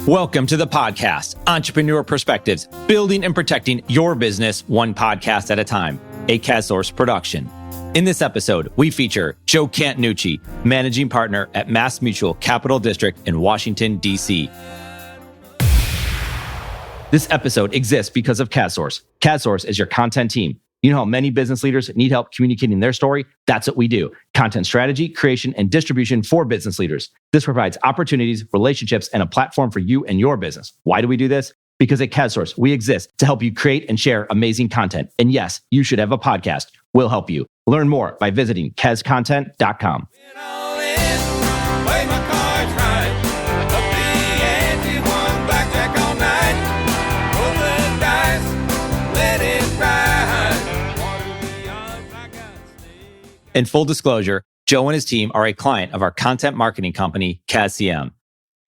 Welcome to the podcast, Entrepreneur Perspectives, building and protecting your business one podcast at a time, a CASSource production. In this episode, we feature Joe Cantanucci, managing partner at MassMutual Capital District in Washington, D.C. This episode exists because of CASSource. CASSource is your content team. You know how many business leaders need help communicating their story? That's what we do. Content strategy, creation, and distribution for business leaders. This provides opportunities, relationships, and a platform for you and your business. Why do we do this? Because at CASSource, we exist to help you create and share amazing content. And yes, you should have a podcast. We'll help you. Learn more by visiting cascontent.com. In full disclosure, Joe and his team are a client of our content marketing company, CASCM.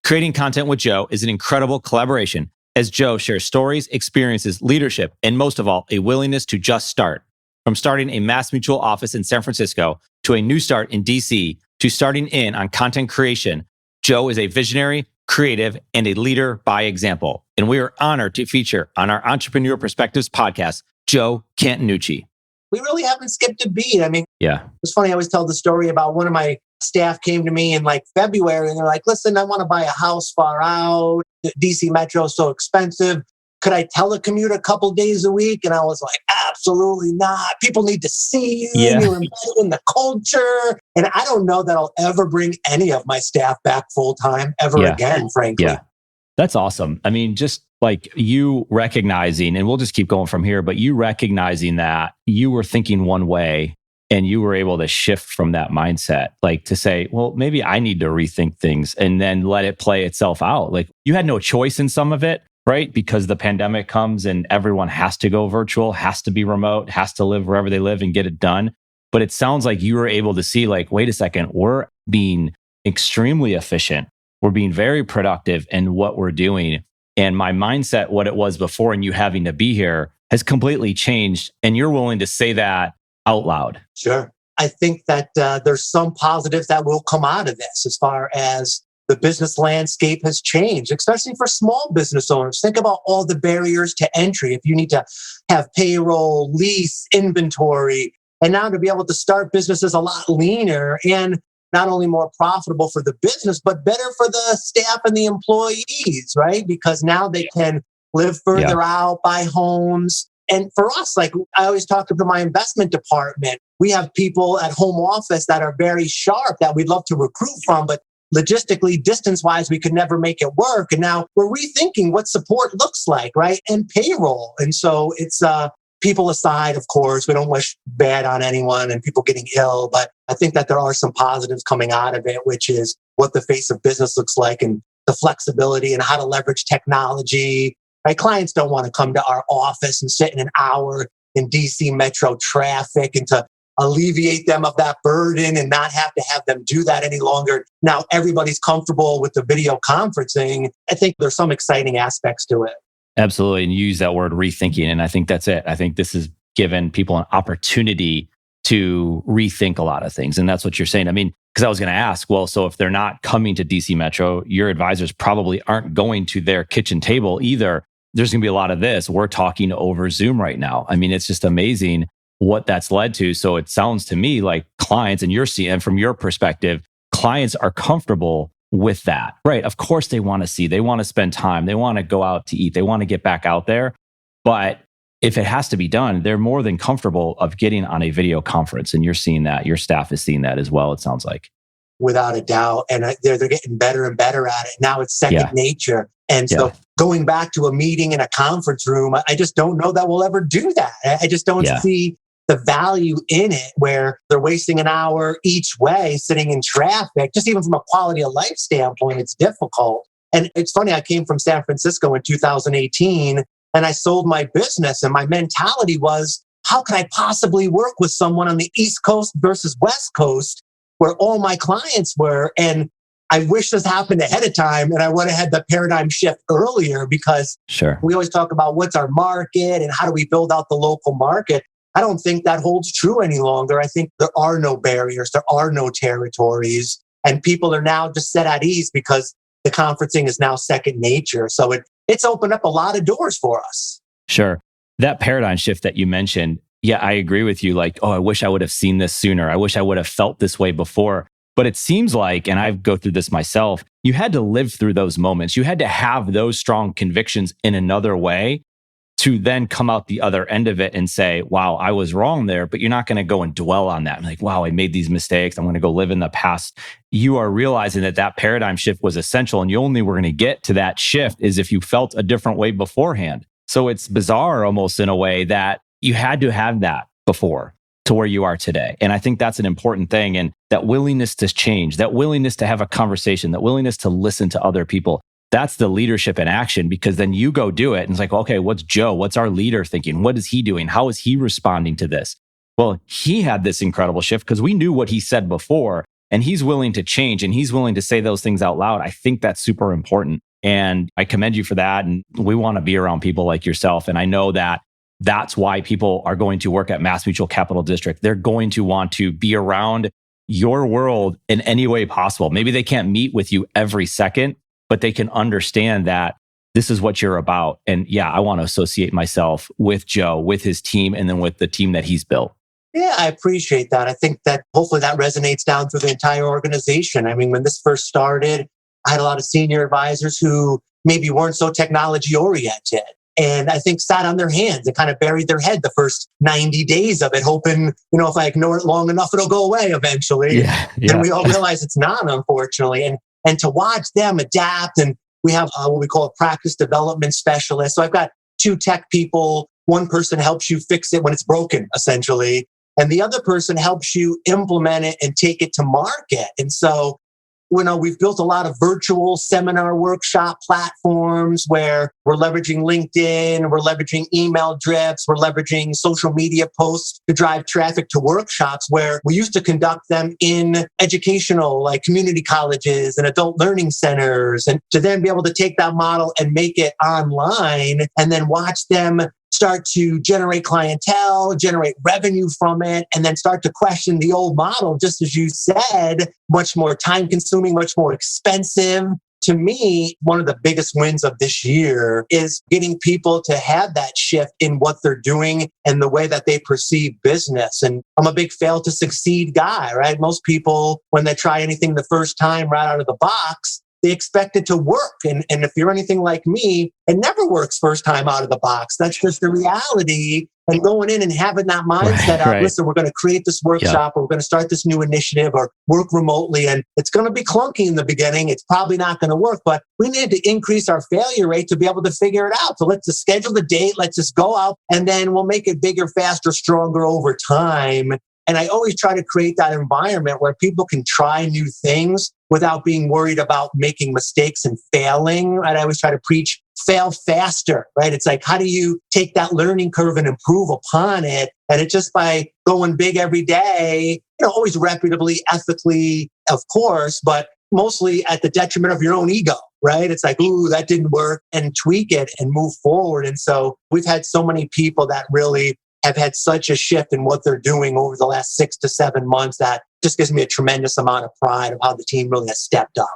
Creating content with Joe is an incredible collaboration as Joe shares stories, experiences, leadership, and most of all, a willingness to just start. From starting a MassMutual office in San Francisco to a new start in DC to starting in on content creation, Joe is a visionary, creative, and a leader by example. And we are honored to feature on our Entrepreneur Perspectives podcast, Joe Cantanucci. We really haven't skipped a beat. I mean, yeah, it's funny. I always tell the story about one of my staff came to me in like February and they're like, listen, I want to buy a house far out. The DC Metro is so expensive. Could I telecommute a couple days a week? And I was like, absolutely not. People need to see you. Yeah. You're embedded in the culture. And I don't know that I'll ever bring any of my staff back full time ever again, frankly. Yeah, that's awesome. I mean, just like you recognizing, and we'll just keep going from here, but you recognizing that you were thinking one way and you were able to shift from that mindset, like to say, well, maybe I need to rethink things and then let it play itself out. Like you had no choice in some of it, right? Because the pandemic comes and everyone has to go virtual, has to be remote, has to live wherever they live and get it done. But it sounds like you were able to see like, wait a second, we're being extremely efficient. We're being very productive in what we're doing. And my mindset, what it was before and you having to be here has completely changed. And you're willing to say that out loud. Sure. I think that there's some positives that will come out of this as far as the business landscape has changed, especially for small business owners. Think about all the barriers to entry. If you need to have payroll, lease, inventory, and now to be able to start businesses a lot leaner and not only more profitable for the business, but better for the staff and the employees, right? Because now they can live further out, buy homes. And for us, like I always talk to my investment department, we have people at home office that are very sharp that we'd love to recruit from, but logistically, distance-wise, we could never make it work. And now we're rethinking what support looks like, right? And payroll. And so it's people aside, of course, we don't wish bad on anyone and people getting ill, but I think that there are some positives coming out of it, which is what the face of business looks like and the flexibility and how to leverage technology. Right? Clients don't want to come to our office and sit in an hour in DC Metro traffic and to alleviate them of that burden and not have to have them do that any longer. Now everybody's comfortable with the video conferencing. I think there's some exciting aspects to it. Absolutely. And you use that word rethinking. And I think that's it. I think this has given people an opportunity to rethink a lot of things. And that's what you're saying. I mean, because I was going to ask, well, so if they're not coming to DC Metro, your advisors probably aren't going to their kitchen table either. There's going to be a lot of this. We're talking over Zoom right now. I mean, it's just amazing what that's led to. So it sounds to me like clients, and you're seeing from your perspective, clients are comfortable with that, right? Of course they want to see, they want to spend time, they want to go out to eat, they want to get back out there. But if it has to be done, they're more than comfortable of getting on a video conference. And you're seeing that, your staff is seeing that as well, it sounds like. Without a doubt. And they're getting better and better at it. Now it's second nature. And so going back to a meeting in a conference room, I just don't know that we'll ever do that. I just don't see the value in it where they're wasting an hour each way sitting in traffic. Just even from a quality of life standpoint, it's difficult. And it's funny, I came from San Francisco in 2018 and I sold my business and my mentality was, how can I possibly work with someone on the East Coast versus West Coast where all my clients were? And I wish this happened ahead of time and I would have had the paradigm shift earlier because we always talk about what's our market and how do we build out the local market. I don't think that holds true any longer. I think there are no barriers. There are no territories. And people are now just set at ease because the conferencing is now second nature. So it's opened up a lot of doors for us. Sure. That paradigm shift that you mentioned, yeah, I agree with you. Like, oh, I wish I would have seen this sooner. I wish I would have felt this way before. But it seems like, and I go through this myself, you had to live through those moments. You had to have those strong convictions in another way to then come out the other end of it and say, wow, I was wrong there. But you're not going to go and dwell on that. I'm like, wow, I made these mistakes. I'm going to go live in the past. You are realizing that that paradigm shift was essential. And you only were going to get to that shift is if you felt a different way beforehand. So it's bizarre almost in a way that you had to have that before to where you are today. And I think that's an important thing. And that willingness to change, that willingness to have a conversation, that willingness to listen to other people, that's the leadership in action, because then you go do it. And it's like, okay, what's Joe? What's our leader thinking? What is he doing? How is he responding to this? Well, he had this incredible shift because we knew what he said before, and he's willing to change and he's willing to say those things out loud. I think that's super important. And I commend you for that. And we want to be around people like yourself. And I know that that's why people are going to work at MassMutual Capital District. They're going to want to be around your world in any way possible. Maybe they can't meet with you every second, but they can understand that this is what you're about. And yeah, I want to associate myself with Joe, with his team, and then with the team that he's built. Yeah, I appreciate that. I think that hopefully that resonates down through the entire organization. I mean, when this first started, I had a lot of senior advisors who maybe weren't so technology oriented. And I think sat on their hands and kind of buried their head the first 90 days of it, hoping, if I ignore it long enough, it'll go away eventually. Yeah. And we all realize it's not, unfortunately. And to watch them adapt, and we have what we call a practice development specialist. So I've got two tech people. One person helps you fix it when it's broken, essentially. And the other person helps you implement it and take it to market. And so, we've built a lot of virtual seminar workshop platforms where we're leveraging LinkedIn, we're leveraging email drips, we're leveraging social media posts to drive traffic to workshops where we used to conduct them in educational, like community colleges and adult learning centers, and to then be able to take that model and make it online and then watch them start to generate clientele, generate revenue from it, and then start to question the old model, just as you said, much more time consuming, much more expensive. To me, one of the biggest wins of this year is getting people to have that shift in what they're doing and the way that they perceive business. And I'm a big fail to succeed guy, right? Most people, when they try anything the first time right out of the box, they expect it to work. And if you're anything like me, it never works first time out of the box. That's just the reality. And going in and having that mindset of, listen, we're going to create this workshop, or we're going to start this new initiative or work remotely. And it's going to be clunky in the beginning. It's probably not going to work, but we need to increase our failure rate to be able to figure it out. So let's just schedule the date. Let's just go out, and then we'll make it bigger, faster, stronger over time. And I always try to create that environment where people can try new things without being worried about making mistakes and failing. Right? I always try to preach fail faster, right? It's like, how do you take that learning curve and improve upon it? And it's just by going big every day, always reputably, ethically, of course, but mostly at the detriment of your own ego, right? It's like, ooh, that didn't work, and tweak it and move forward. And so we've had so many people that really have had such a shift in what they're doing over the last 6 to 7 months that just gives me a tremendous amount of pride of how the team really has stepped up.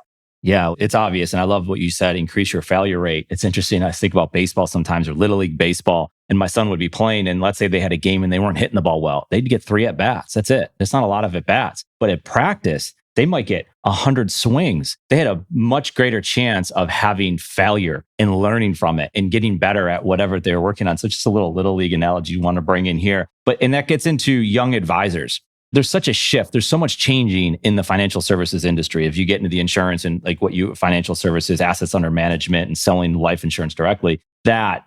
Yeah, it's obvious. And I love what you said, increase your failure rate. It's interesting. I think about baseball sometimes, or Little League baseball, and my son would be playing, and let's say they had a game and they weren't hitting the ball well. They'd get 3 at-bats. That's it. It's not a lot of at-bats. But at practice, they might get 100 swings. They had a much greater chance of having failure and learning from it and getting better at whatever they're working on. So just a Little League analogy you want to bring in here. And that gets into young advisors. There's such a shift. There's so much changing in the financial services industry. If you get into the insurance and financial services, assets under management, and selling life insurance directly, that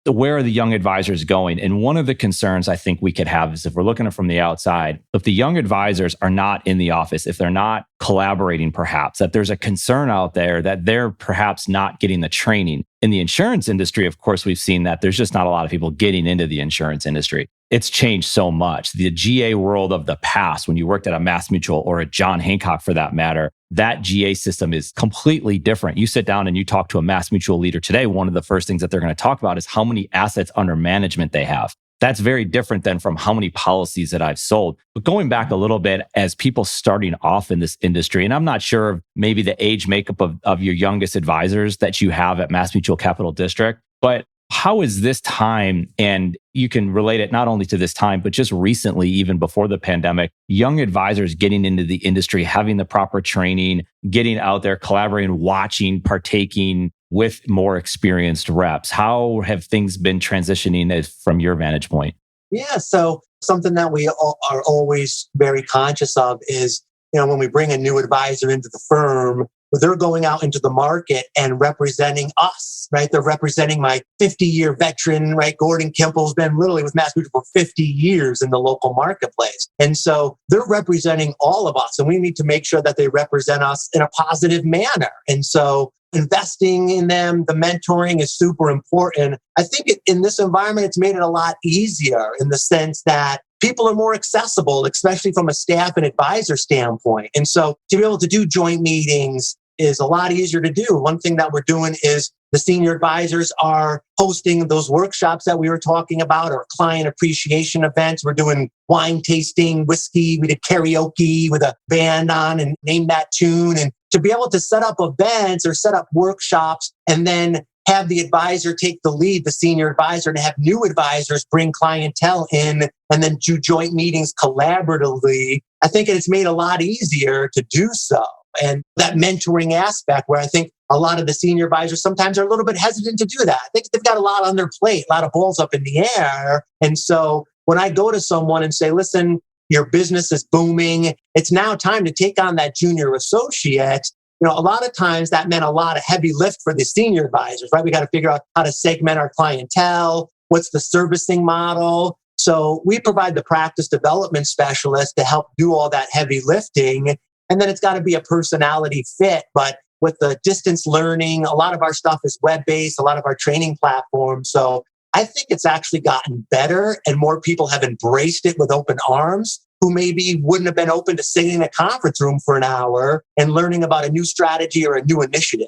where are the young advisors going? And one of the concerns I think we could have is, if we're looking at it from the outside, if the young advisors are not in the office, if they're not collaborating, perhaps, that there's a concern out there that they're perhaps not getting the training. In the insurance industry, of course, we've seen that there's just not a lot of people getting into the insurance industry. It's changed so much. The GA world of the past, when you worked at a MassMutual or a John Hancock for that matter, that GA system is completely different. You sit down and you talk to a MassMutual leader today, one of the first things that they're going to talk about is how many assets under management they have. That's very different than from how many policies that I've sold. But going back a little bit, as people starting off in this industry, and I'm not sure of maybe the age makeup of your youngest advisors that you have at MassMutual Capital District, but how is this time, and you can relate it not only to this time, but just recently, even before the pandemic, young advisors getting into the industry, having the proper training, getting out there, collaborating, watching, partaking with more experienced reps. How have things been transitioning from your vantage point? Yeah, so something that we are always very conscious of is, when we bring a new advisor into the firm, they're going out into the market and representing us, right? They're representing my 50-year veteran, right? Gordon Kimple's been literally with MassMutual for 50 years in the local marketplace. And so they're representing all of us, and we need to make sure that they represent us in a positive manner. And so investing in them, the mentoring is super important. I think in this environment, it's made it a lot easier in the sense that people are more accessible, especially from a staff and advisor standpoint. And so to be able to do joint meetings is a lot easier to do. One thing that we're doing is the senior advisors are hosting those workshops that we were talking about, or client appreciation events. We're doing wine tasting, whiskey. We did karaoke with a band on and name that tune. And to be able to set up events or set up workshops and then have the advisor take the lead, the senior advisor, and have new advisors bring clientele in and then do joint meetings collaboratively, I think it's made a lot easier to do so. And that mentoring aspect, where I think a lot of the senior advisors sometimes are a little bit hesitant to do that. I think they've got a lot on their plate, a lot of balls up in the air. And so when I go to someone and say, listen, your business is booming, it's now time to take on that junior associate. A lot of times that meant a lot of heavy lift for the senior advisors, right? We got to figure out how to segment our clientele. What's the servicing model? So we provide the practice development specialist to help do all that heavy lifting. And then it's got to be a personality fit. But with the distance learning, a lot of our stuff is web-based, a lot of our training platforms. So I think it's actually gotten better, and more people have embraced it with open arms, who maybe wouldn't have been open to sitting in a conference room for an hour and learning about a new strategy or a new initiative.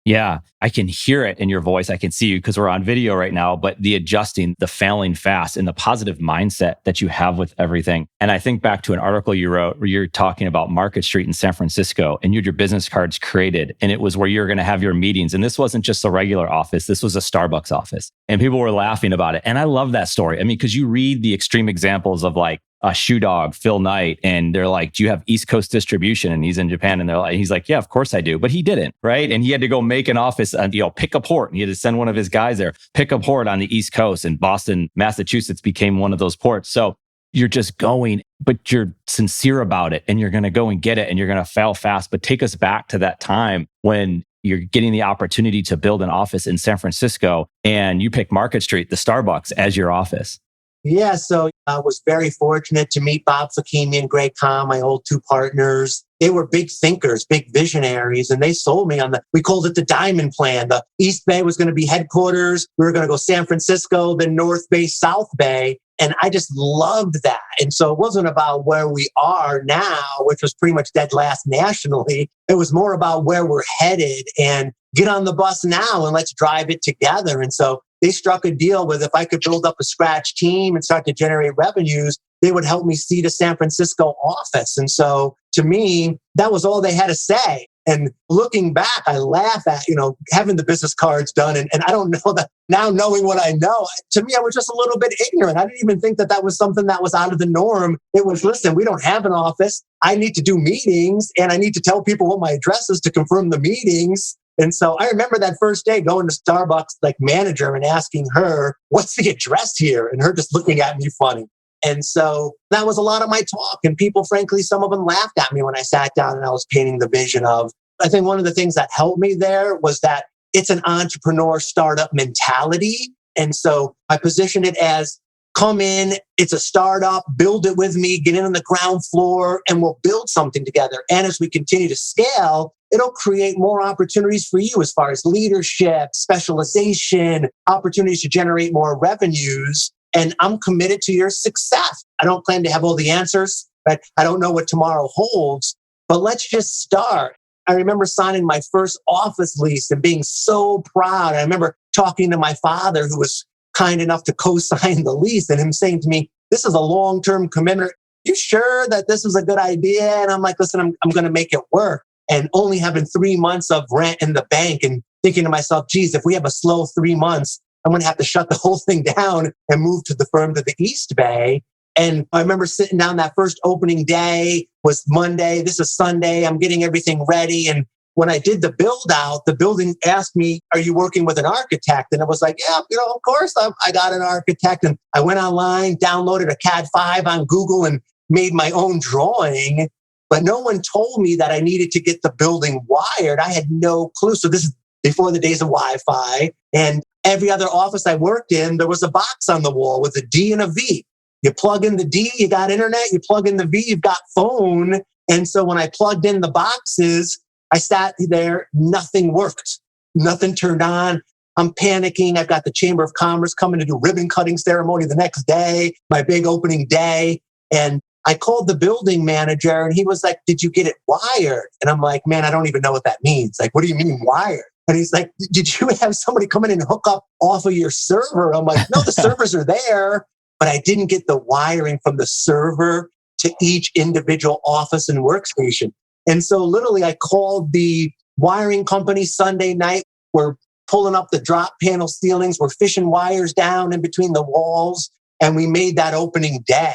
Yeah, I can hear it in your voice. I can see you because we're on video right now, but the adjusting, the failing fast, and the positive mindset that you have with everything. And I think back to an article you wrote where you're talking about Market Street in San Francisco, and you had your business cards created, and it was where you're going to have your meetings. And this wasn't just a regular office. This was a Starbucks office. And people were laughing about it. And I love that story. I mean, because you read the extreme examples of like a shoe dog, Phil Knight, and they're like, do you have East Coast distribution? And he's in Japan, and he's like, yeah, of course I do. But he didn't, right? And he had to go make an office, pick a port. And he had to send one of his guys there, pick a port on the East Coast, and Boston, Massachusetts became one of those ports. So you're just going, but you're sincere about it, and you're going to go and get it, and you're going to fail fast. But take us back to that time when you're getting the opportunity to build an office in San Francisco, and you pick Market Street, the Starbucks, as your office. Yeah, so I was very fortunate to meet Bob Fakimi and Greg Kahn, my old two partners. They were big thinkers, big visionaries, and they sold me on we called it the Diamond Plan. The East Bay was going to be headquarters. We were going to go San Francisco, then North Bay, South Bay. And I just loved that. And so it wasn't about where we are now, which was pretty much dead last nationally. It was more about where we're headed and get on the bus now and let's drive it together. And so they struck a deal with, if I could build up a scratch team and start to generate revenues, they would help me seed a San Francisco office. And so to me, that was all they had to say. And looking back, I laugh at, having the business cards done. And I don't know that now, knowing what I know, to me, I was just a little bit ignorant. I didn't even think that was something that was out of the norm. It was, listen, we don't have an office. I need to do meetings, and I need to tell people what my address is to confirm the meetings. And so I remember that first day going to Starbucks, manager, and asking her, what's the address here? And her just looking at me funny. And so that was a lot of my talk. And people, frankly, some of them laughed at me when I sat down and I was painting the vision of. I think one of the things that helped me there was that it's an entrepreneur startup mentality. And so I positioned it as, come in, it's a startup, build it with me, get in on the ground floor, and we'll build something together. And as we continue to scale, it'll create more opportunities for you as far as leadership, specialization, opportunities to generate more revenues. And I'm committed to your success. I don't plan to have all the answers, but I don't know what tomorrow holds, but let's just start. I remember signing my first office lease and being so proud. I remember talking to my father, who was kind enough to co-sign the lease, and him saying to me, this is a long-term commitment. You sure that this is a good idea? And I'm like, listen, I'm going to make it work. And only having 3 months of rent in the bank and thinking to myself, geez, if we have a slow 3 months, I'm going to have to shut the whole thing down and move to the firm to the East Bay. And I remember sitting down, that first opening day was Monday. This is Sunday. I'm getting everything ready. And when I did the build out, the building asked me, are you working with an architect? And I was like, yeah, of course I got an architect. And I went online, downloaded a CAD 5 on Google and made my own drawing. But no one told me that I needed to get the building wired. I had no clue. So this is before the days of Wi-Fi. And every other office I worked in, there was a box on the wall with a D and a V. You plug in the D, you got internet. You plug in the V, you've got phone. And so when I plugged in the boxes, I sat there, nothing worked. Nothing turned on. I'm panicking. I've got the Chamber of Commerce coming to do ribbon cutting ceremony the next day, my big opening day. And I called the building manager and he was like, did you get it wired? And I'm like, man, I don't even know what that means. Like, what do you mean wired? And he's like, did you have somebody come in and hook up off of your server? I'm like, no, the servers are there, but I didn't get the wiring from the server to each individual office and workstation. And so literally I called the wiring company Sunday night. We're pulling up the drop panel ceilings. We're fishing wires down in between the walls. And we made that opening day.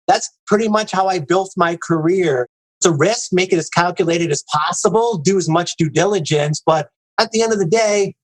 That's pretty much how I built my career. It's a risk, make it as calculated as possible, do as much due diligence. But at the end of the day,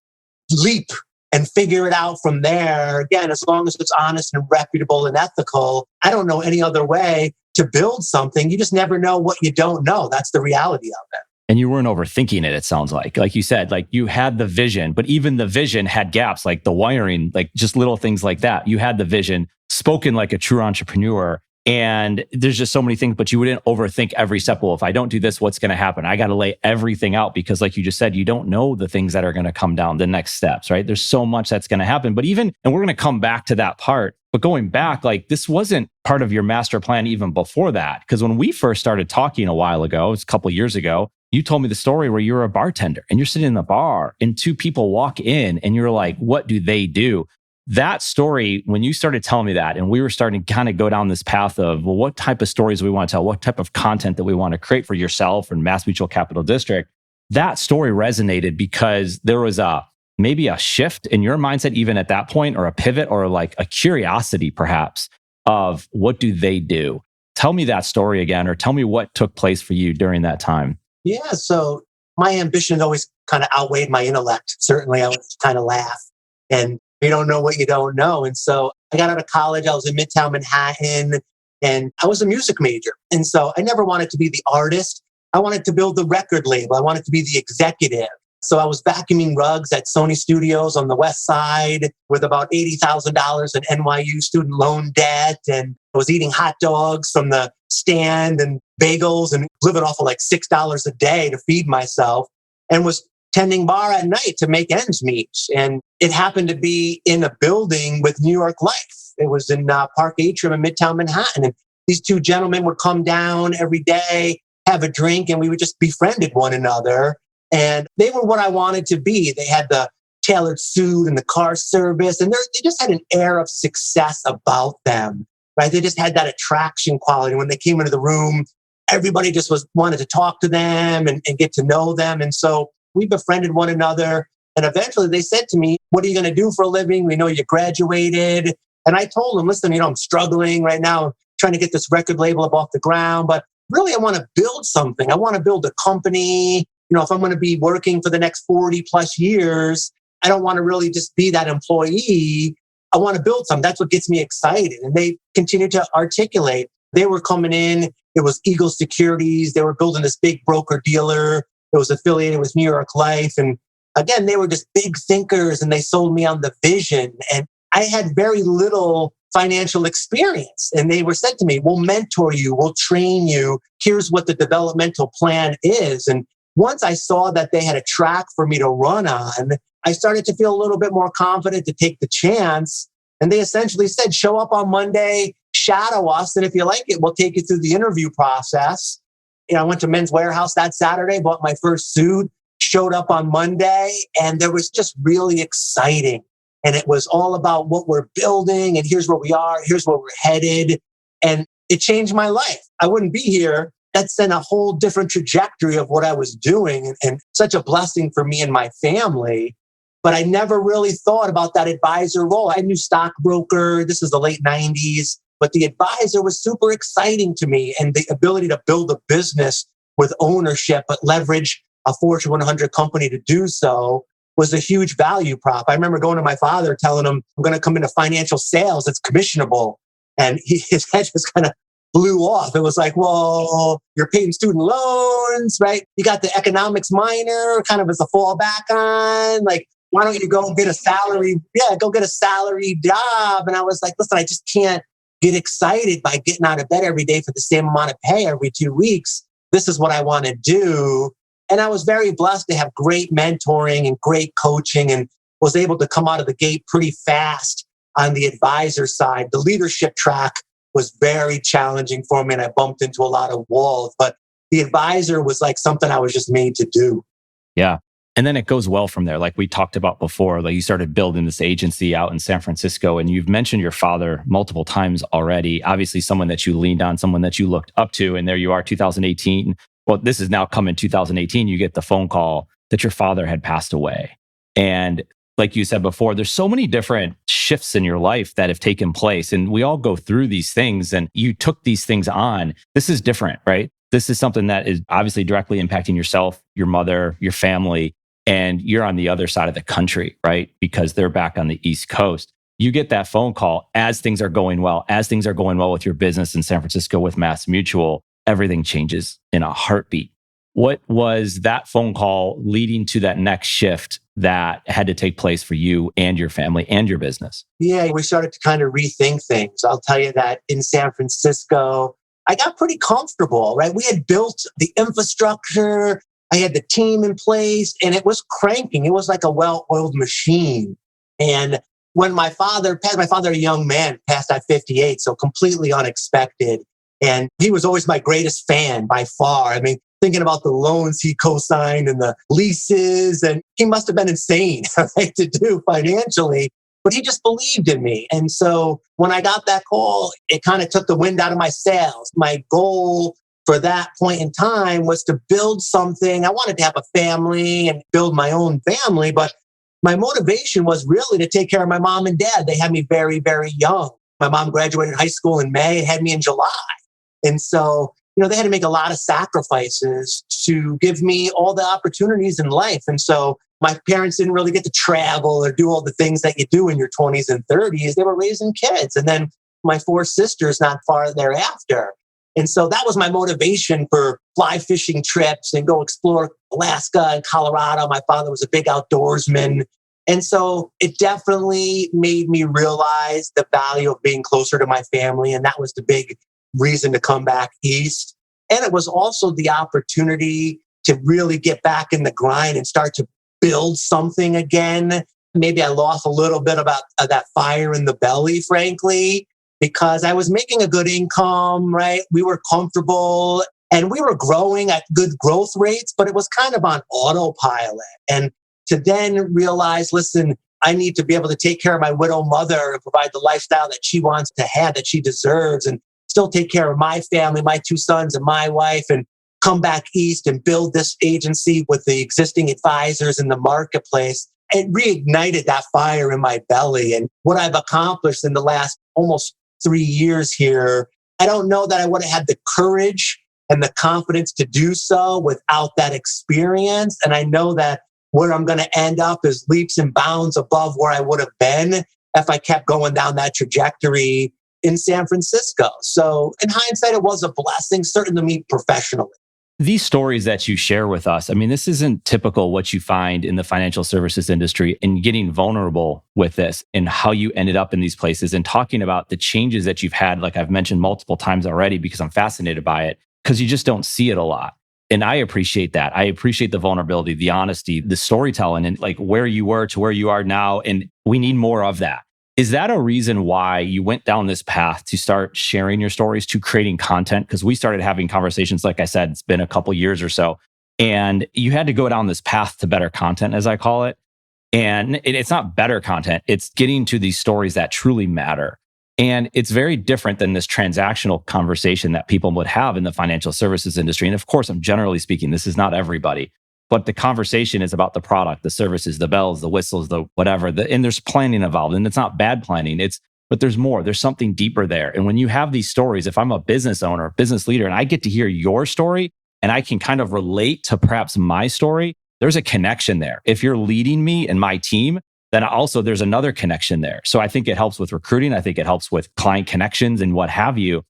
leap and figure it out from there. Again, as long as it's honest and reputable and ethical, I don't know any other way to build something. You just never know what you don't know. That's the reality of it. And you weren't overthinking it, it sounds like. Like you said, like you had the vision, but even the vision had gaps, like the wiring, like just little things like that. You had the vision, spoken like a true entrepreneur. And there's just so many things, but you wouldn't overthink every step. Well, if I don't do this, what's going to happen? I got to lay everything out because like you just said, you don't know the things that are going to come down, the next steps, right? There's so much that's going to happen. But even, and we're going to come back to that part, but going back, like this wasn't part of your master plan even before that. Because when we first started talking a while ago, it was a couple of years ago, you told me the story where you're a bartender and you're sitting in the bar and two people walk in and you're like, what do they do? That story, when you started telling me that, and we were starting to kind of go down this path of, well, what type of stories we want to tell, what type of content that we want to create for yourself and MassMutual Capital District, that story resonated because there was maybe a shift in your mindset, even at that point, or a pivot, or like a curiosity perhaps of what do they do? Tell me that story again, or tell me what took place for you during that time. Yeah, so my ambition always kind of outweighed my intellect. Certainly, I would kind of laugh. And you don't know what you don't know. And so I got out of college. I was in Midtown Manhattan and I was a music major. And so I never wanted to be the artist. I wanted to build the record label. I wanted to be the executive. So I was vacuuming rugs at Sony Studios on the West Side with about $80,000 in NYU student loan debt. And I was eating hot dogs from the stand and bagels and living off of like $6 a day to feed myself, and was tending bar at night to make ends meet. And it happened to be in a building with New York Life. It was in Park Atrium in Midtown Manhattan. And these two gentlemen would come down every day, have a drink, and we would just befriended one another. And they were what I wanted to be. They had the tailored suit and the car service, and they just had an air of success about them, right? They just had that attraction quality. When they came into the room, everybody just wanted to talk to them and get to know them. And so we befriended one another. And eventually they said to me, what are you going to do for a living? We know you graduated. And I told them, listen, I'm struggling right now, trying to get this record label up off the ground. But really, I want to build something. I want to build a company. If I'm going to be working for the next 40 plus years, I don't want to really just be that employee. I want to build something. That's what gets me excited. And they continued to articulate. They were coming in. It was Eagle Securities. They were building this big broker dealer. It was affiliated with New York Life. And again, they were just big thinkers and they sold me on the vision. And I had very little financial experience. And they were said to me, we'll mentor you, we'll train you. Here's what the developmental plan is. And once I saw that they had a track for me to run on, I started to feel a little bit more confident to take the chance. And they essentially said, show up on Monday, shadow us. And if you like it, we'll take you through the interview process. I went to Men's Warehouse that Saturday, bought my first suit, showed up on Monday, and there was just really exciting. And it was all about what we're building and here's where we are, here's where we're headed. And it changed my life. I wouldn't be here. That's then a whole different trajectory of what I was doing and such a blessing for me and my family. But I never really thought about that advisor role. I knew stockbroker. This is the late 90s. But the advisor was super exciting to me. And the ability to build a business with ownership, but leverage a Fortune 100 company to do so was a huge value prop. I remember going to my father, telling him, I'm going to come into financial sales. It's commissionable. And his head just kind of blew off. It was like, well, you're paying student loans, right? You got the economics minor kind of as a fallback on. Like, why don't you go and get a salary? Yeah, go get a salary job. And I was like, listen, I just can't get excited by getting out of bed every day for the same amount of pay every 2 weeks. This is what I want to do. And I was very blessed to have great mentoring and great coaching and was able to come out of the gate pretty fast on the advisor side. The leadership track was very challenging for me and I bumped into a lot of walls, but the advisor was like something I was just made to do. Yeah. And then it goes well from there. Like we talked about before, like you started building this agency out in San Francisco and you've mentioned your father multiple times already. Obviously someone that you leaned on, someone that you looked up to. And there you are, 2018. Well, this is now coming 2018. You get the phone call that your father had passed away. And like you said before, there's so many different shifts in your life that have taken place. And we all go through these things and you took these things on. This is different, right? This is something that is obviously directly impacting yourself, your mother, your family. And you're on the other side of the country, right? Because they're back on the East Coast. You get that phone call as things are going well, with your business in San Francisco with MassMutual, everything changes in a heartbeat. What was that phone call leading to that next shift that had to take place for you and your family and your business? Yeah, we started to kind of rethink things. I'll tell you that in San Francisco, I got pretty comfortable, right? We had built the infrastructure. I had the team in place and it was cranking. It was like a well-oiled machine. And when my father passed, a young man, passed at 58, so completely unexpected. And he was always my greatest fan by far. I mean, thinking about the loans he co-signed and the leases, and he must have been insane, right, to do financially, but he just believed in me. And so when I got that call, it kind of took the wind out of my sails. My goal for that point in time was to build something. I wanted to have a family and build my own family, but my motivation was really to take care of my mom and dad. They had me very, very young. My mom graduated high school in May, had me in July. And so, they had to make a lot of sacrifices to give me all the opportunities in life. And so my parents didn't really get to travel or do all the things that you do in your 20s and 30s. They were raising kids. And then my 4 sisters not far thereafter. And so that was my motivation for fly fishing trips and go explore Alaska and Colorado. My father was a big outdoorsman. And so it definitely made me realize the value of being closer to my family. And that was the big reason to come back east. And it was also the opportunity to really get back in the grind and start to build something again. Maybe I lost a little bit about that fire in the belly, frankly, because I was making a good income, right? We were comfortable and we were growing at good growth rates, but it was kind of on autopilot. And to then realize, listen, I need to be able to take care of my widow mother and provide the lifestyle that she wants to have, that she deserves, and still take care of my family, my 2 sons and my wife, and come back east and build this agency with the existing advisors in the marketplace. It reignited that fire in my belly. And what I've accomplished in the last almost 3 years here, I don't know that I would have had the courage and the confidence to do so without that experience. And I know that where I'm going to end up is leaps and bounds above where I would have been if I kept going down that trajectory in San Francisco. So in hindsight, it was a blessing, certainly to me professionally. These stories that you share with us, I mean, this isn't typical what you find in the financial services industry, and getting vulnerable with this and how you ended up in these places and talking about the changes that you've had, like I've mentioned multiple times already, because I'm fascinated by it, because you just don't see it a lot. And I appreciate that. I appreciate the vulnerability, the honesty, the storytelling, and like where you were to where you are now. And we need more of that. Is that a reason why you went down this path to start sharing your stories, to creating content? Because we started having conversations, like I said, it's been a couple years or so, and you had to go down this path to better content, as I call it. And it's not better content. It's getting to these stories that truly matter. And it's very different than this transactional conversation that people would have in the financial services industry. And of course, I'm generally speaking, this is not everybody, but the conversation is about the product, the services, the bells, the whistles, the whatever. And there's planning involved. And it's not bad planning. But there's more. There's something deeper there. And when you have these stories, if I'm a business owner, business leader, and I get to hear your story and I can kind of relate to perhaps my story, there's a connection there. If you're leading me and my team, then also there's another connection there. So I think it helps with recruiting. I think it helps with client connections and what have you.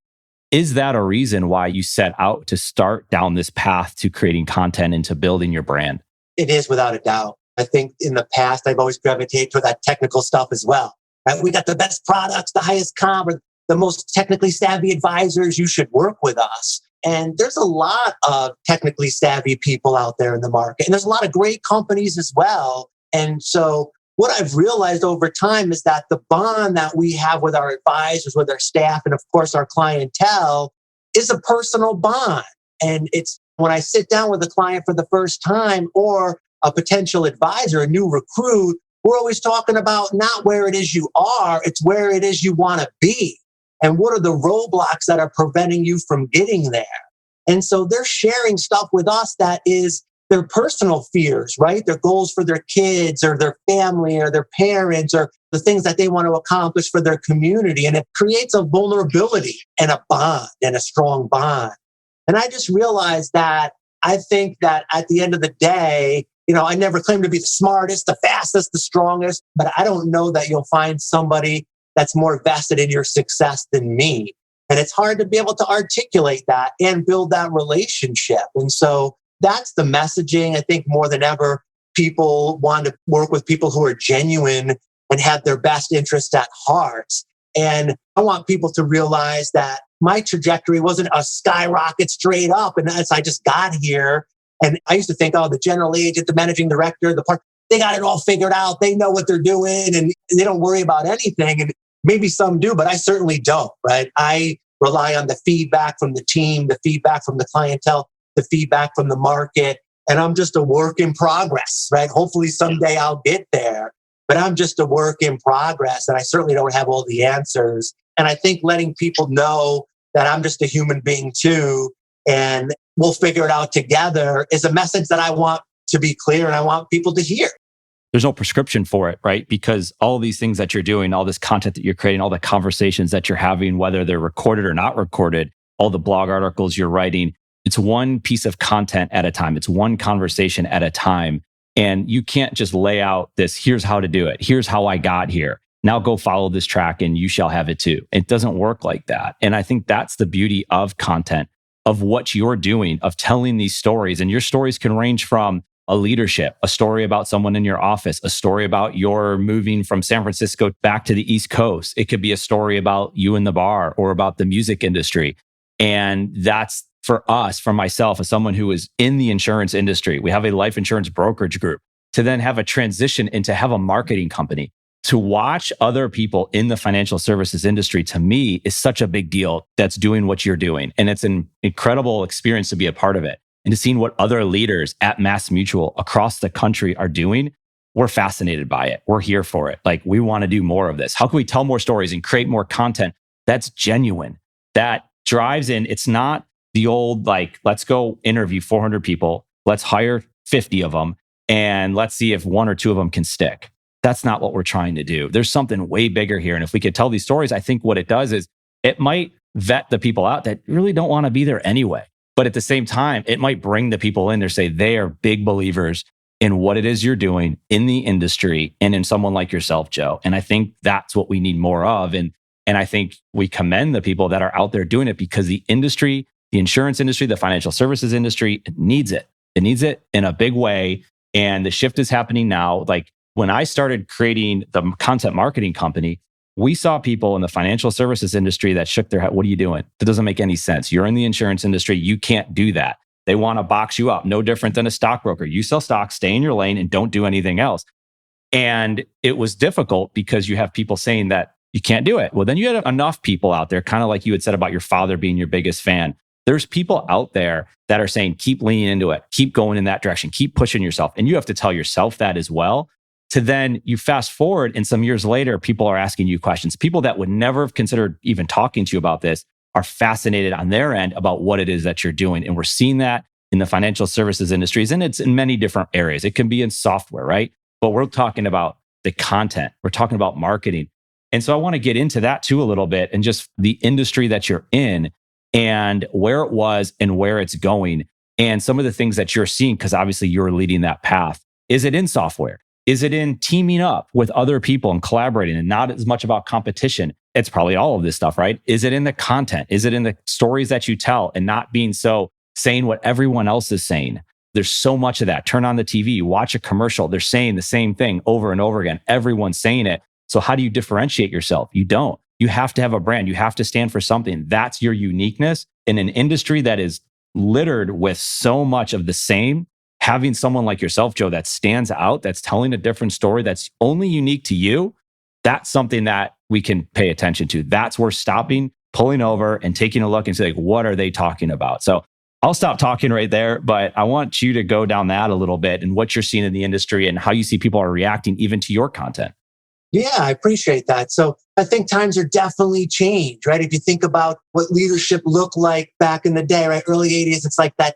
Is that a reason why you set out to start down this path to creating content and to building your brand? It is, without a doubt. I think in the past, I've always gravitated toward that technical stuff as well. Right? We got the best products, the highest comp, or the most technically savvy advisors. You should work with us. And there's a lot of technically savvy people out there in the market. And there's a lot of great companies as well. And so what I've realized over time is that the bond that we have with our advisors, with our staff, and of course our clientele is a personal bond. And it's when I sit down with a client for the first time or a potential advisor, a new recruit, we're always talking about not where it is you are, it's where it is you want to be. And what are the roadblocks that are preventing you from getting there? And so they're sharing stuff with us that is their personal fears, right? Their goals for their kids or their family or their parents or the things that they want to accomplish for their community. And it creates a vulnerability and a bond and a strong bond. And I just realized that I think that at the end of the day, I never claim to be the smartest, the fastest, the strongest, but I don't know that you'll find somebody that's more vested in your success than me. And it's hard to be able to articulate that and build that relationship. And so that's the messaging. I think more than ever, people want to work with people who are genuine and have their best interests at heart. And I want people to realize that my trajectory wasn't a skyrocket straight up. And as I just got here, and I used to think, the general agent, the managing director, they got it all figured out. They know what they're doing and they don't worry about anything. And maybe some do, but I certainly don't, right? I rely on the feedback from the team, the feedback from the clientele, the feedback from the market. And I'm just a work in progress, right? Hopefully someday I'll get there, but I'm just a work in progress. And I certainly don't have all the answers. And I think letting people know that I'm just a human being too, and we'll figure it out together is a message that I want to be clear and I want people to hear. There's no prescription for it, right? Because all these things that you're doing, all this content that you're creating, all the conversations that you're having, whether they're recorded or not recorded, all the blog articles you're writing, it's one piece of content at a time. It's one conversation at a time. And you can't just lay out this, here's how to do it. Here's how I got here. Now go follow this track and you shall have it too. It doesn't work like that. And I think that's the beauty of content, of what you're doing, of telling these stories. And your stories can range from a leadership, a story about someone in your office, a story about your moving from San Francisco back to the East Coast. It could be a story about you in the bar or about the music industry. And that's for us, for myself, as someone who is in the insurance industry. We have a life insurance brokerage group to then have a transition into have a marketing company. To watch other people in the financial services industry, to me, is such a big deal that's doing what you're doing. And it's an incredible experience to be a part of it. And to see what other leaders at MassMutual across the country are doing, we're fascinated by it. We're here for it. Like, we want to do more of this. How can we tell more stories and create more content that's genuine, that drives in? It's not the old, let's go interview 400 people, let's hire 50 of them, and let's see if one or two of them can stick. That's not what we're trying to do. There's something way bigger here. And if we could tell these stories, I think what it does is it might vet the people out that really don't want to be there anyway. But at the same time, it might bring the people in there, say they are big believers in what it is you're doing in the industry and in someone like yourself, Joe. And I think that's what we need more of. And I think we commend the people that are out there doing it, because the industry, the insurance industry, the financial services industry, it needs it. It needs it in a big way. And the shift is happening now. Like, when I started creating the content marketing company, we saw people in the financial services industry that shook their head. What are you doing? That doesn't make any sense. You're in the insurance industry. You can't do that. They want to box you up. No different than a stockbroker. You sell stocks, stay in your lane, and don't do anything else. And it was difficult because you have people saying that you can't do it. Well, then you had enough people out there, kind of like you had said about your father being your biggest fan. There's people out there that are saying, keep leaning into it, keep going in that direction, keep pushing yourself. And you have to tell yourself that as well. to then you fast forward and some years later, people are asking you questions. People that would never have considered even talking to you about this are fascinated on their end about what it is that you're doing. And we're seeing that in the financial services industries, and it's in many different areas. It can be in software, right? But we're talking about the content. We're talking about marketing. And so I want to get into that too a little bit and just the industry that you're in and where it was and where it's going and some of the things that you're seeing, because obviously you're leading that path. Is it in software? Is it in teaming up with other people and collaborating and not as much about competition? It's probably all of this stuff, right? Is it in the content? Is it in the stories that you tell and not being so saying what everyone else is saying? There's so much of that. Turn on the TV, you watch a commercial, they're saying the same thing over and over again. Everyone's saying it. So how do you differentiate yourself? You don't. You have to have a brand. You have to stand for something. That's your uniqueness in an industry that is littered with so much of the same. Having someone like yourself, Joe, that stands out, that's telling a different story, that's only unique to you, that's something that we can pay attention to. That's worth stopping, pulling over and taking a look and say, like, what are they talking about? So I'll stop talking right there, but I want you to go down that a little bit and what you're seeing in the industry and how you see people are reacting even to your content. Yeah, I appreciate that. So I think times are definitely changed, right? If you think about what leadership looked like back in the day, right? Early 80s, it's like that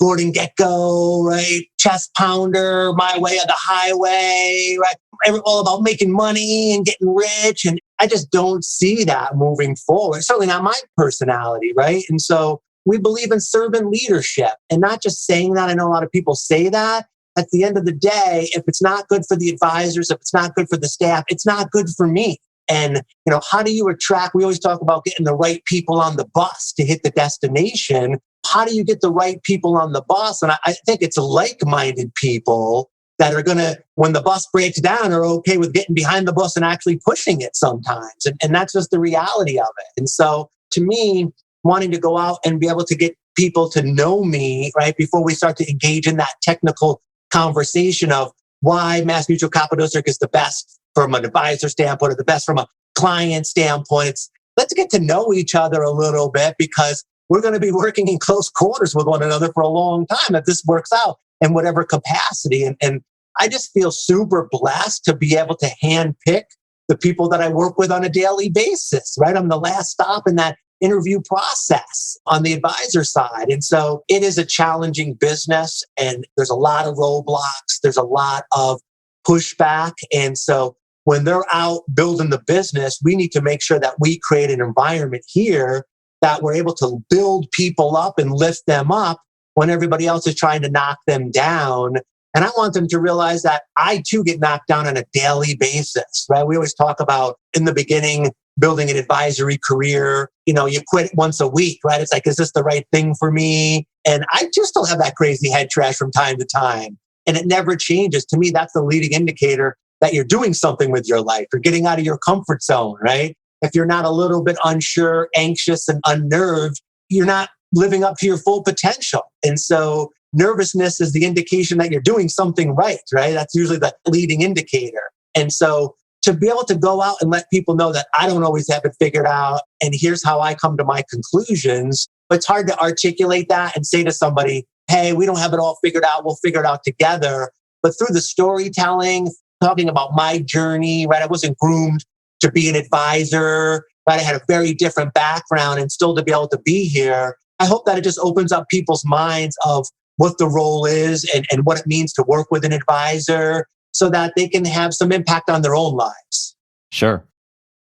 Gordon Gekko, right? Chest pounder, my way or the highway, right? All about making money and getting rich. And I just don't see that moving forward. Certainly not my personality, right? And so we believe in servant leadership and not just saying that. I know a lot of people say that. At the end of the day, if it's not good for the advisors, if it's not good for the staff, it's not good for me. And, how do you attract? We always talk about getting the right people on the bus to hit the destination. How do you get the right people on the bus? And I think it's like-minded people that are going to, when the bus breaks down, are okay with getting behind the bus and actually pushing it sometimes. And that's just the reality of it. And so to me, wanting to go out and be able to get people to know me, right, before we start to engage in that technical conversation of why MassMutual Capital District is the best from an advisor standpoint or the best from a client standpoint. Let's get to know each other a little bit because we're going to be working in close quarters with one another for a long time if this works out in whatever capacity. And I just feel super blessed to be able to handpick the people that I work with on a daily basis, right? I'm the last stop in that interview process on the advisor side. And so it is a challenging business and there's a lot of roadblocks. There's a lot of pushback. And so when they're out building the business, we need to make sure that we create an environment here that we're able to build people up and lift them up when everybody else is trying to knock them down. And I want them to realize that I too get knocked down on a daily basis, right? We always talk about in the beginning, building an advisory career, you quit once a week, right? It's like, is this the right thing for me? And I do still have that crazy head trash from time to time. And it never changes. To me, that's the leading indicator that you're doing something with your life. You're getting out of your comfort zone, right? If you're not a little bit unsure, anxious, and unnerved, you're not living up to your full potential. And so nervousness is the indication that you're doing something right? That's usually the leading indicator. And so to be able to go out and let people know that I don't always have it figured out, and here's how I come to my conclusions, but it's hard to articulate that and say to somebody, hey, we don't have it all figured out. We'll figure it out together. But through the storytelling, talking about my journey, right? I wasn't groomed to be an advisor, right? I had a very different background and still to be able to be here. I hope that it just opens up people's minds of what the role is and what it means to work with an advisor so that they can have some impact on their own lives. Sure.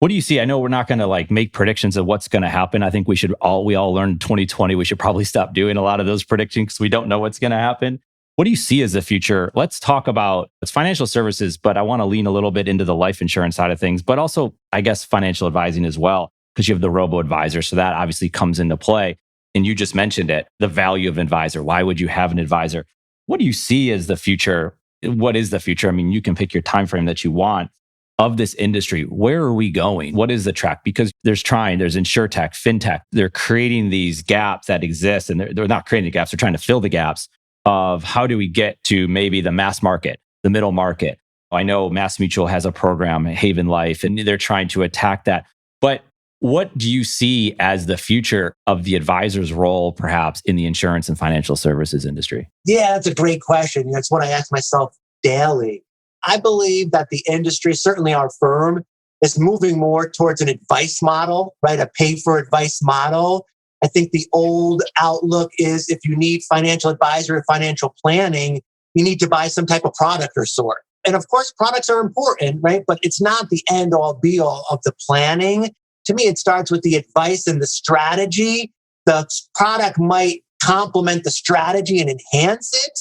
What do you see? I know we're not going to make predictions of what's going to happen. I think we all learned in 2020, we should probably stop doing a lot of those predictions because we don't know what's going to happen. What do you see as the future? Let's talk about it's financial services, but I want to lean a little bit into the life insurance side of things, but also, I guess, financial advising as well, because you have the robo-advisor. So that obviously comes into play. And you just mentioned it, the value of an advisor. Why would you have an advisor? What do you see as the future? What is the future? I mean, you can pick your time frame that you want of this industry. Where are we going? What is the track? Because there's insurtech, fintech. They're creating these gaps that exist, and they're not creating the gaps. They're trying to fill the gaps of how do we get to maybe the mass market, the middle market. I know MassMutual has a program, Haven Life, and they're trying to attack that. But what do you see as the future of the advisor's role, perhaps, in the insurance and financial services industry? Yeah, that's a great question. That's what I ask myself daily. I believe that the industry, certainly our firm, is moving more towards an advice model, right? A pay for advice model. I think the old outlook is if you need financial advisor or financial planning, you need to buy some type of product or sort. And of course, products are important, right? But it's not the end all be all of the planning. To me, it starts with the advice and the strategy. The product might complement the strategy and enhance it,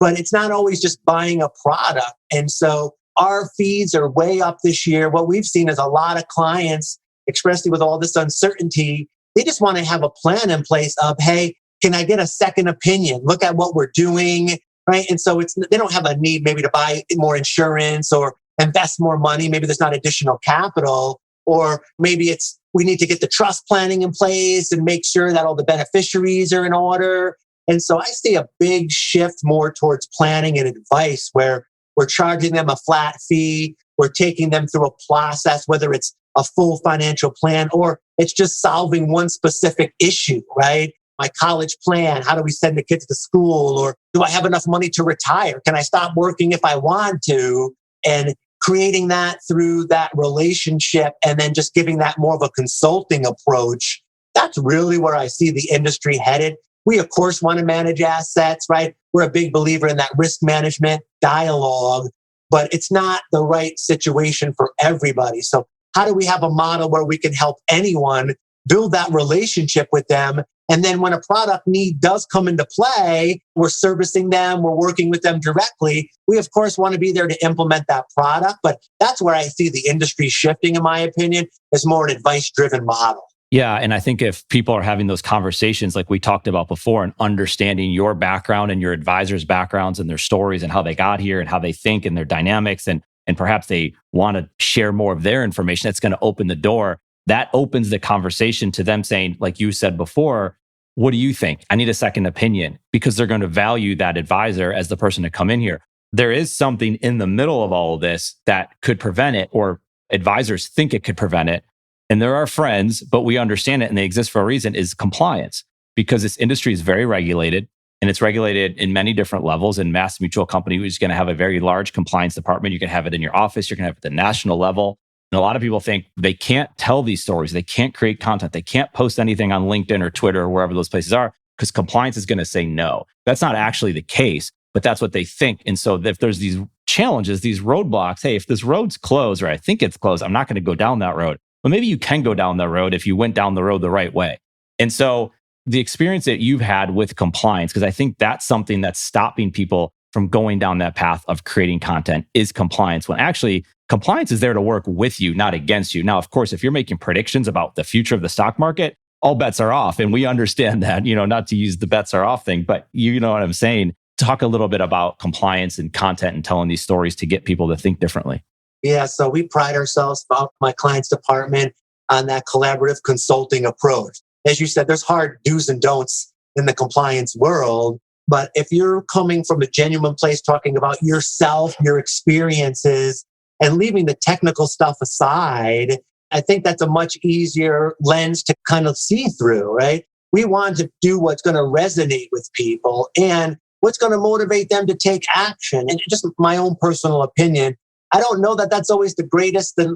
but it's not always just buying a product. And so our fees are way up this year. What we've seen is a lot of clients, especially with all this uncertainty, they just want to have a plan in place of, hey, can I get a second opinion? Look at what we're doing, right? And so they don't have a need maybe to buy more insurance or invest more money. Maybe there's not additional capital, or maybe it's we need to get the trust planning in place and make sure that all the beneficiaries are in order. And so I see a big shift more towards planning and advice where we're charging them a flat fee. We're taking them through a process, whether it's a full financial plan or it's just solving one specific issue, right? My college plan, how do we send the kids to school? Or do I have enough money to retire? Can I stop working if I want to? And creating that through that relationship and then just giving that more of a consulting approach. That's really where I see the industry headed. We, of course, want to manage assets, right? We're a big believer in that risk management dialogue, but it's not the right situation for everybody. So how do we have a model where we can help anyone build that relationship with them? And then when a product need does come into play, we're servicing them, we're working with them directly. We, of course, want to be there to implement that product. But that's where I see the industry shifting, in my opinion, is more an advice-driven model. Yeah. And I think if people are having those conversations like we talked about before and understanding your background and your advisors' backgrounds and their stories and how they got here and how they think and their dynamics, and perhaps they want to share more of their information, that's going to open the door. That opens the conversation to them saying, like you said before, what do you think? I need a second opinion, because they're going to value that advisor as the person to come in here. There is something in the middle of all of this that could prevent it, or advisors think it could prevent it. And there are friends, but we understand it and they exist for a reason, is compliance, because this industry is very regulated and it's regulated in many different levels. And MassMutual company is going to have a very large compliance department. You can have it in your office. You're going to have it at the national level. And a lot of people think they can't tell these stories. They can't create content. They can't post anything on LinkedIn or Twitter or wherever those places are, because compliance is going to say no. That's not actually the case, but that's what they think. And so if there's these challenges, these roadblocks, hey, if this road's closed or I think it's closed, I'm not going to go down that road. Well, maybe you can go down that road if you went down the road the right way. And so the experience that you've had with compliance, because I think that's something that's stopping people from going down that path of creating content, is compliance, when actually compliance is there to work with you, not against you. Now, of course, if you're making predictions about the future of the stock market, all bets are off. And we understand that, not to use the bets are off thing, but you know what I'm saying. Talk a little bit about compliance and content and telling these stories to get people to think differently. Yeah, so we pride ourselves, about my client's department, on that collaborative consulting approach. As you said, there's hard do's and don'ts in the compliance world. But if you're coming from a genuine place, talking about yourself, your experiences, and leaving the technical stuff aside, I think that's a much easier lens to kind of see through, right? We want to do what's going to resonate with people and what's going to motivate them to take action. And just my own personal opinion, I don't know that that's always the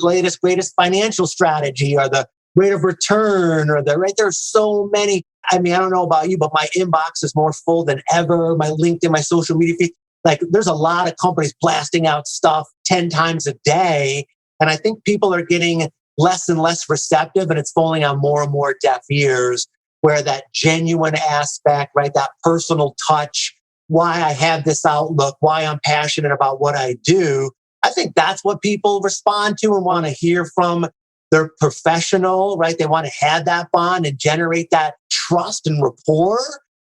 latest, greatest financial strategy or the rate of return or right. There's so many. I mean, I don't know about you, but my inbox is more full than ever. My LinkedIn, my social media feed, there's a lot of companies blasting out stuff 10 times a day. And I think people are getting less and less receptive, and it's falling on more and more deaf ears, where that genuine aspect, right, that personal touch, why I have this outlook, why I'm passionate about what I do, I think that's what people respond to and want to hear from their professional, right? They want to have that bond and generate that trust and rapport,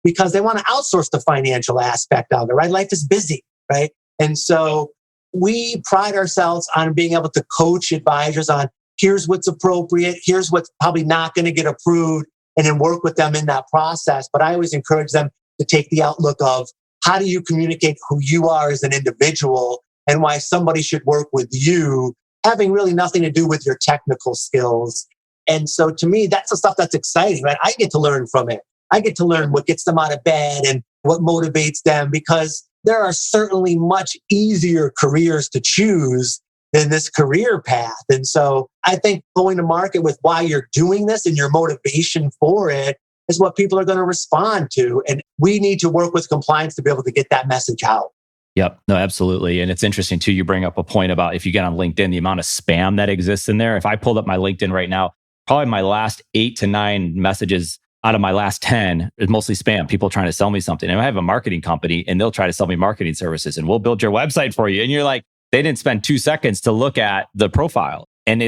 because they want to outsource the financial aspect of it, right? Life is busy, right? And so we pride ourselves on being able to coach advisors on here's what's appropriate, here's what's probably not going to get approved, and then work with them in that process. But I always encourage them to take the outlook of how do you communicate who you are as an individual and why somebody should work with you, having really nothing to do with your technical skills. And so to me, that's the stuff that's exciting, right? I get to learn from it. I get to learn what gets them out of bed and what motivates them, because there are certainly much easier careers to choose than this career path. And so I think going to market with why you're doing this and your motivation for it is what people are going to respond to. And we need to work with compliance to be able to get that message out. Yep. No, absolutely. And it's interesting too. You bring up a point about if you get on LinkedIn, the amount of spam that exists in there. If I pulled up my LinkedIn right now, probably my last 8 to 9 messages out of my last 10 is mostly spam, people trying to sell me something. And I have a marketing company and they'll try to sell me marketing services and we'll build your website for you. And you're like, they didn't spend 2 seconds to look at the profile. And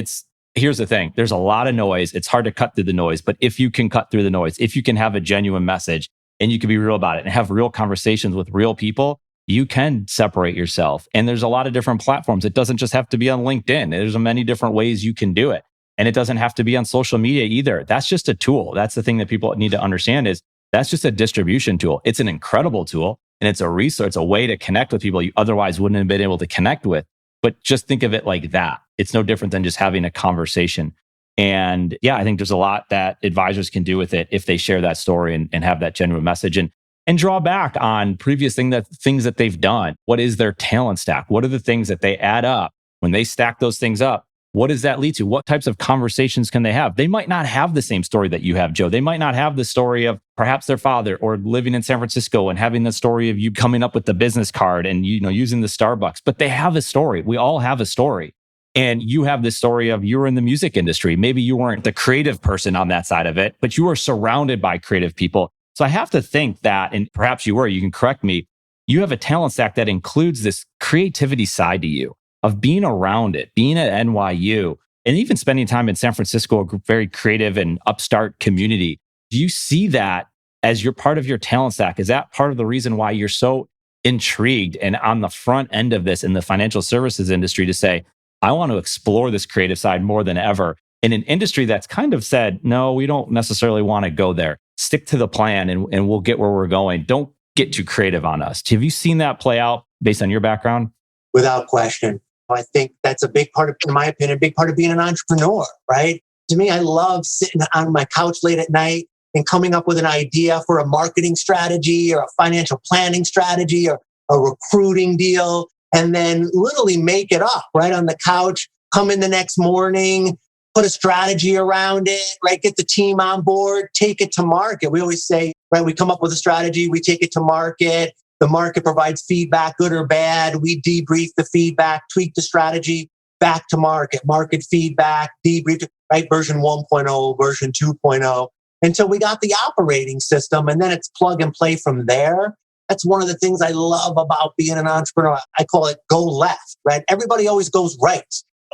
here's the thing. There's a lot of noise. It's hard to cut through the noise, but if you can cut through the noise, if you can have a genuine message and you can be real about it and have real conversations with real people, you can separate yourself. And there's a lot of different platforms. It doesn't just have to be on LinkedIn. There's many different ways you can do it. And it doesn't have to be on social media either. That's just a tool. That's the thing that people need to understand is that's just a distribution tool. It's an incredible tool and it's a resource, a way to connect with people you otherwise wouldn't have been able to connect with. But just think of it like that. It's no different than just having a conversation. And yeah, I think there's a lot that advisors can do with it if they share that story and have that genuine message and draw back on previous things that they've done. What is their talent stack? What are the things that they add up? When they stack those things up, what does that lead to? What types of conversations can they have? They might not have the same story that you have, Joe. They might not have the story of perhaps their father or living in San Francisco and having the story of you coming up with the business card and using the Starbucks, but they have a story. We all have a story. And you have this story of you were in the music industry. Maybe you weren't the creative person on that side of it, but you were surrounded by creative people. So I have to think that, and perhaps you were, you can correct me, you have a talent stack that includes this creativity side to you of being around it, being at NYU, and even spending time in San Francisco, a very creative and upstart community. Do you see that as you're part of your talent stack? Is that part of the reason why you're so intrigued and on the front end of this in the financial services industry to say, I want to explore this creative side more than ever in an industry that's kind of said, no, we don't necessarily want to go there. Stick to the plan and we'll get where we're going. Don't get too creative on us. Have you seen that play out based on your background? Without question. I think that's a big part of, in my opinion, a big part of being an entrepreneur, right? To me, I love sitting on my couch late at night and coming up with an idea for a marketing strategy or a financial planning strategy or a recruiting deal, and then literally make it up right on the couch, come in the next morning, put a strategy around it, right? Get the team on board, take it to market. We always say, right, we come up with a strategy, we take it to market. The market provides feedback, good or bad. We debrief the feedback, tweak the strategy, back to market feedback, debrief, right? Version 1.0, version 2.0, until we got the operating system. And then it's plug and play from there. That's one of the things I love about being an entrepreneur. I call it go left, right? Everybody always goes right.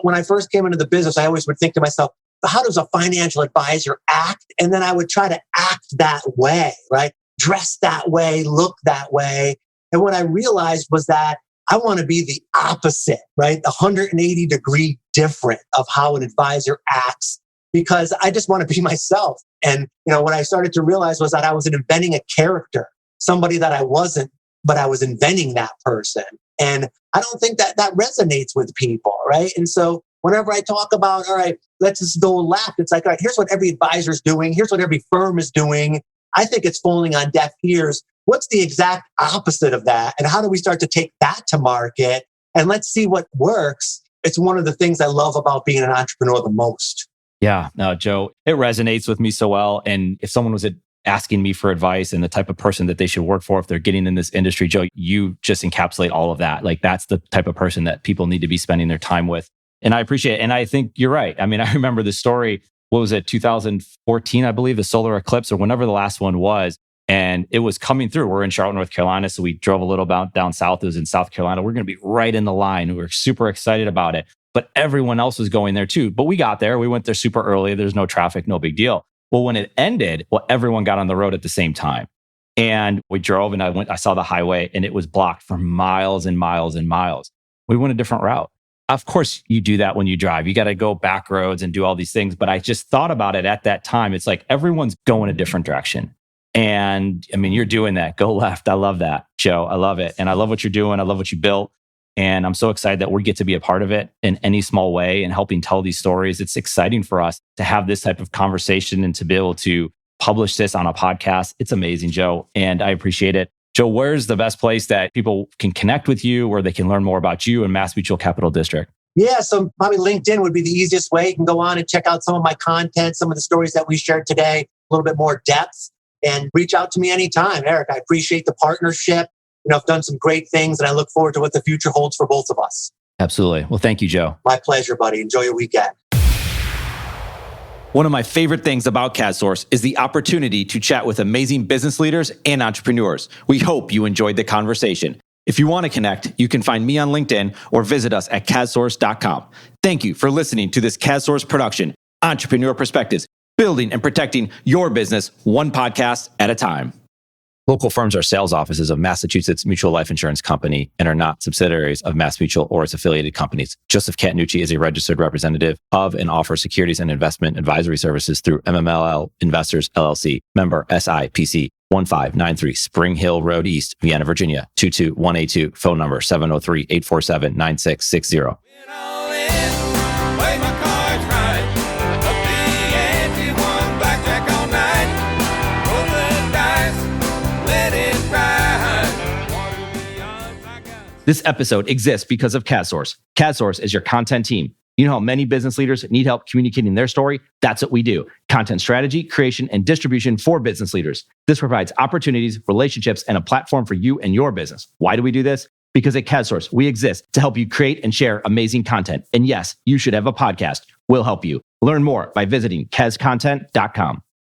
When I first came into the business, I always would think to myself, how does a financial advisor act? And then I would try to act that way, right? Dress that way, look that way. And what I realized was that I want to be the opposite, right? The 180-degree different of how an advisor acts, because I just want to be myself. And, what I started to realize was that I was inventing a character, somebody that I wasn't, but I was inventing that person. And I don't think that resonates with people, right? And so whenever I talk about, all right, let's just go left, it's like, all right, here's what every advisor is doing. Here's what every firm is doing. I think it's falling on deaf ears. What's the exact opposite of that? And how do we start to take that to market? And let's see what works. It's one of the things I love about being an entrepreneur the most. Yeah, no, Joe, it resonates with me so well. And if someone was asking me for advice and the type of person that they should work for if they're getting in this industry, Joe, you just encapsulate all of that. Like that's the type of person that people need to be spending their time with. And I appreciate it. And I think you're right. I mean, I remember the story, what was it, 2014, I believe, the solar eclipse or whenever the last one was. And it was coming through. We're in Charlotte, North Carolina. So we drove a little down south. It was in South Carolina. We're going to be right in the line. We were super excited about it. But everyone else was going there too. But we got there. We went there super early. There's no traffic, no big deal. Well, when it ended, everyone got on the road at the same time. And we drove and I saw the highway and it was blocked for miles and miles and miles. We went a different route. Of course, you do that when you drive. You got to go back roads and do all these things. But I just thought about it at that time. It's like everyone's going a different direction. And I mean, you're doing that. Go left. I love that, Joe. I love it. And I love what you're doing. I love what you built. And I'm so excited that we get to be a part of it in any small way and helping tell these stories. It's exciting for us to have this type of conversation and to be able to publish this on a podcast. It's amazing, Joe. And I appreciate it. Joe, where's the best place that people can connect with you, where they can learn more about you and MassMutual Capital District? Yeah, so probably LinkedIn would be the easiest way. You can go on and check out some of my content, some of the stories that we shared today, a little bit more depth, and reach out to me anytime. Eric, I appreciate the partnership. I've done some great things, and I look forward to what the future holds for both of us. Absolutely. Well, thank you, Joe. My pleasure, buddy. Enjoy your weekend. One of my favorite things about CADSource is the opportunity to chat with amazing business leaders and entrepreneurs. We hope you enjoyed the conversation. If you want to connect, you can find me on LinkedIn or visit us at cadsource.com. Thank you for listening to this CADSource production, Entrepreneur Perspectives, building and protecting your business one podcast at a time. Local firms are sales offices of Massachusetts Mutual Life Insurance Company and are not subsidiaries of MassMutual or its affiliated companies. Joseph Cantanucci is a registered representative of and offers securities and investment advisory services through MMLL Investors LLC, member SIPC 1593 Spring Hill Road East, Vienna, Virginia 22182, phone number 703-847-9660. This episode exists because of CADSource. CADSource is your content team. You know how many business leaders need help communicating their story? That's what we do. Content strategy, creation, and distribution for business leaders. This provides opportunities, relationships, and a platform for you and your business. Why do we do this? Because at CADSource, we exist to help you create and share amazing content. And yes, you should have a podcast. We'll help you. Learn more by visiting CADScontent.com.